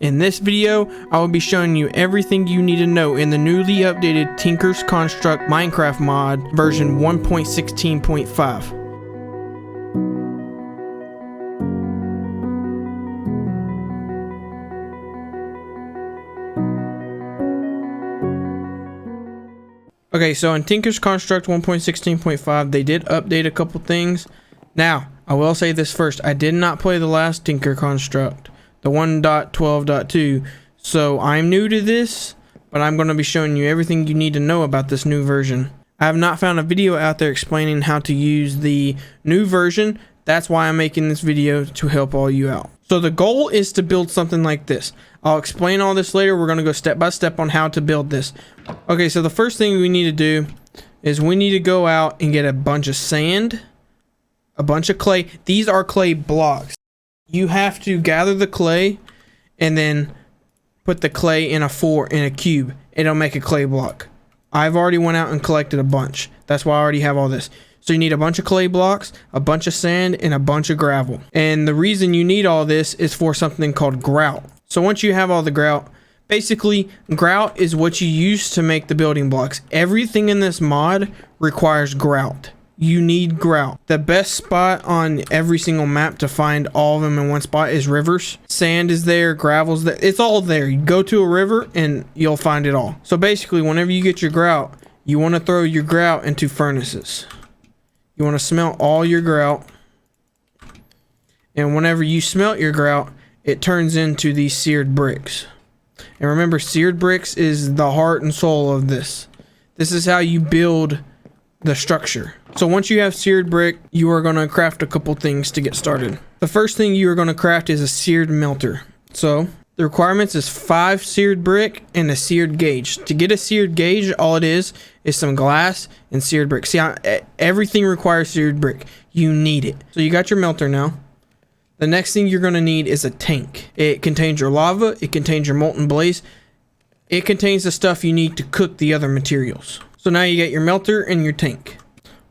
In this video, I will be showing you everything you need to know in the newly updated Tinker's Construct Minecraft mod version 1.16.5. Okay, so in Tinker's Construct 1.16.5, they did update a couple things. Now, I will say this first. I did not play the last Tinker Construct, the 1.12.2, so I'm new to this, but I'm going to be showing you everything you need to know about this new version. I have not found a video out there explaining how to use the new version. That's why I'm making this video, to help all you out. So the goal is to build something like this. I'll explain all this later. We're going to go step by step on how to build this. Okay, so the first thing we need to do is we need to go out and get a bunch of sand, a bunch of clay. These are clay blocks. You have to gather the clay and then put the clay in a cube. It'll make a clay block. I've already went out and collected a bunch. That's why I already have all this. So you need a bunch of clay blocks, a bunch of sand, and a bunch of gravel. And the reason you need all this is for something called grout. So once you have all the grout, basically grout is what you use to make the building blocks. Everything in this mod requires grout. You need grout. The best spot on every single map to find all of them in one spot is rivers. Sand is there, gravel's there. It's all there. You go to a river and you'll find it all. So basically, whenever you get your grout, you want to throw your grout into furnaces. You want to smelt all your grout. And whenever you smelt your grout, it turns into these seared bricks. And remember, seared bricks is the heart and soul of this. This is how you build the structure. So once you have seared brick, you are going to craft a couple things to get started. The first thing you are going to craft is a seared melter. So the requirements is 5 seared brick and a seared gauge. To get a seared gauge, all it is some glass and seared brick. See, everything requires seared brick. You need it. So you got your melter now. The next thing you're going to need is a tank. It contains your lava. It contains your molten blaze. It contains the stuff you need to cook the other materials. So now you get your melter and your tank.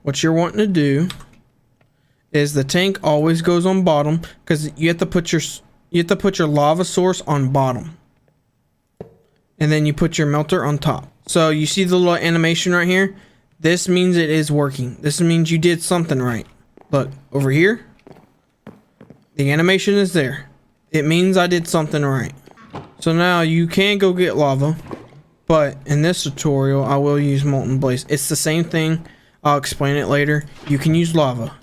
What you're wanting to do is the tank always goes on bottom, because you have to put your lava source on bottom. And then you put your melter on top. So you see the little animation right here? This means it is working. This means you did something right. Look, over here. The animation is there. It means I did something right. So now you can go get lava. But in this tutorial, I will use molten blaze. It's the same thing. I'll explain it later. You can use lava.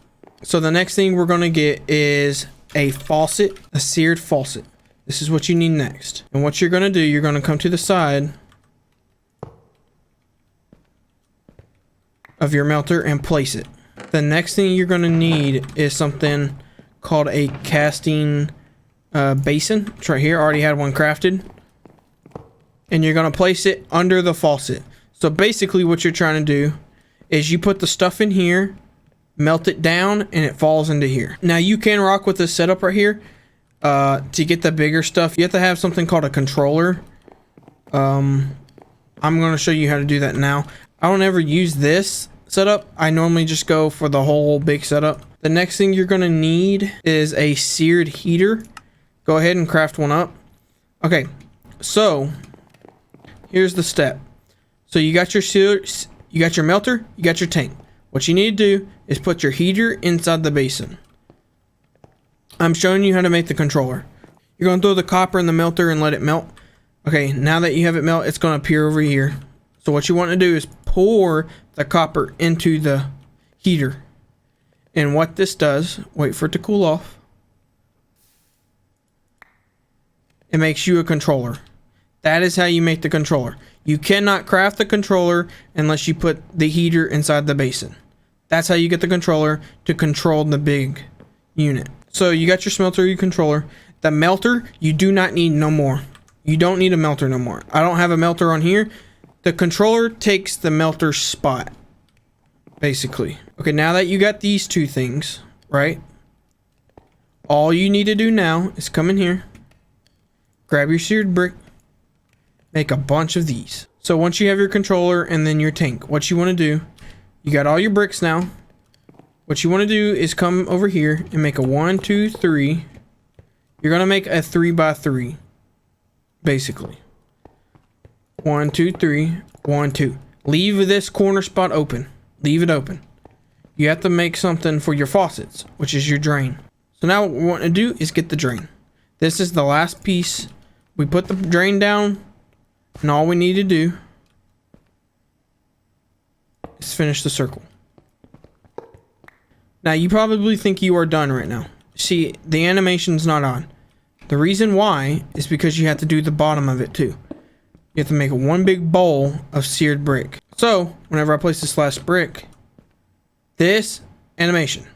So the next thing we're going to get is a faucet, a seared faucet. This is what you need next. And what you're going to do, you're going to come to the side of your melter and place it. The next thing you're going to need is something called a casting basin. It's right here. I already had one crafted. And you're going to place it under the faucet. So basically what you're trying to do is you put the stuff in here, melt it down, and it falls into here. Now you can rock with this setup right here. To get the bigger stuff, you have to have something called a controller. I'm going to show you how to do that now. I don't ever use this setup. I normally just go for the whole big setup. The next thing you're going to need is a seared heater. Go ahead and craft one up. Okay, so here's the step. So you got your melter, you got your tank. What you need to do is put your heater inside the basin. I'm showing you how to make the controller. You're going to throw the copper in the melter and let it melt. Okay, now that you have it melt, it's going to appear over here. So what you want to do is pour the copper into the heater. And what this does, wait for it to cool off. It makes you a controller. That is how you make the controller. You cannot craft the controller unless you put the heater inside the basin. That's how you get the controller to control the big unit. So you got your smelter, your controller. The melter, you do not need no more. You don't need a melter no more. I don't have a melter on here. The controller takes the melter spot, basically. Okay, now that you got these two things, right? All you need to do now is come in here, grab your seared brick, make a bunch of these. So once you have your controller and then your tank, what you want to do, you got all your bricks now. What you want to do is come over here and make a 1, 2, 3. You're going to make a 3 by 3. basically. 1, 2, 3, 1, 2. Leave this corner spot open. Leave it open. You have to make something for your faucets, which is your drain. So now what we want to do is get the drain. This is the last piece. We put the drain down, and all we need to do is finish the circle. Now you probably think you are done right now. See, the animation's not on. The reason why is because you have to do the bottom of it too. You have to make one big bowl of seared brick. So whenever I place this last brick, this animation,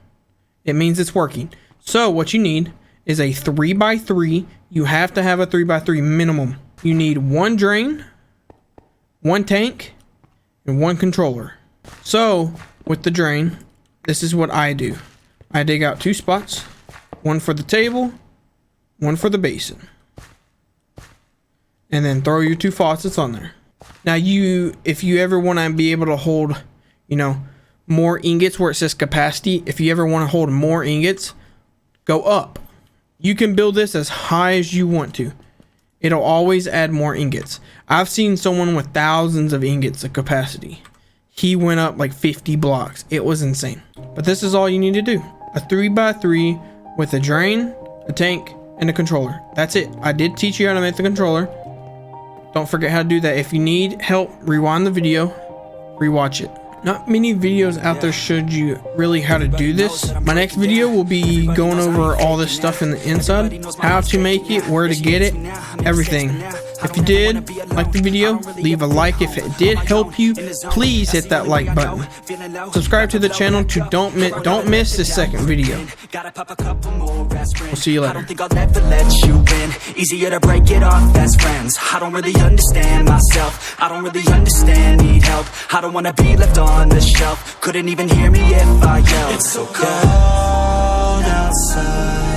it means it's working. So what you need is a 3x3. You have to have a 3x3 minimum. You need one drain, one tank, and one controller. So with the drain, this is what I do. I dig out 2 spots, one for the table, one for the basin, and then throw your 2 faucets on there. Now if you ever want to be able to hold, more ingots where it says capacity, if you ever want to hold more ingots, go up. You can build this as high as you want to. It'll always add more ingots. I've seen someone with thousands of ingots of capacity. He went up like 50 blocks. It was insane. But this is all you need to do. A 3x3 with a drain, a tank, and a controller. That's it. I did teach you how to make the controller. Don't forget how to do that. If you need help, rewind the video, rewatch it. Not many videos out there showed you really how to do this. My next video will be going over all this stuff in the inside, how to make it, where to get it, everything. If you did like the video, leave a like. If it did help you, please hit that like button. Subscribe to the channel to don't miss the second video. We'll see you later. I don't think I'll ever let you in. Easier to break it off as friends. I don't really understand myself. I don't really understand, need help. I don't wanna be left on the shelf. Couldn't even hear me if I yelled. It's so cold outside.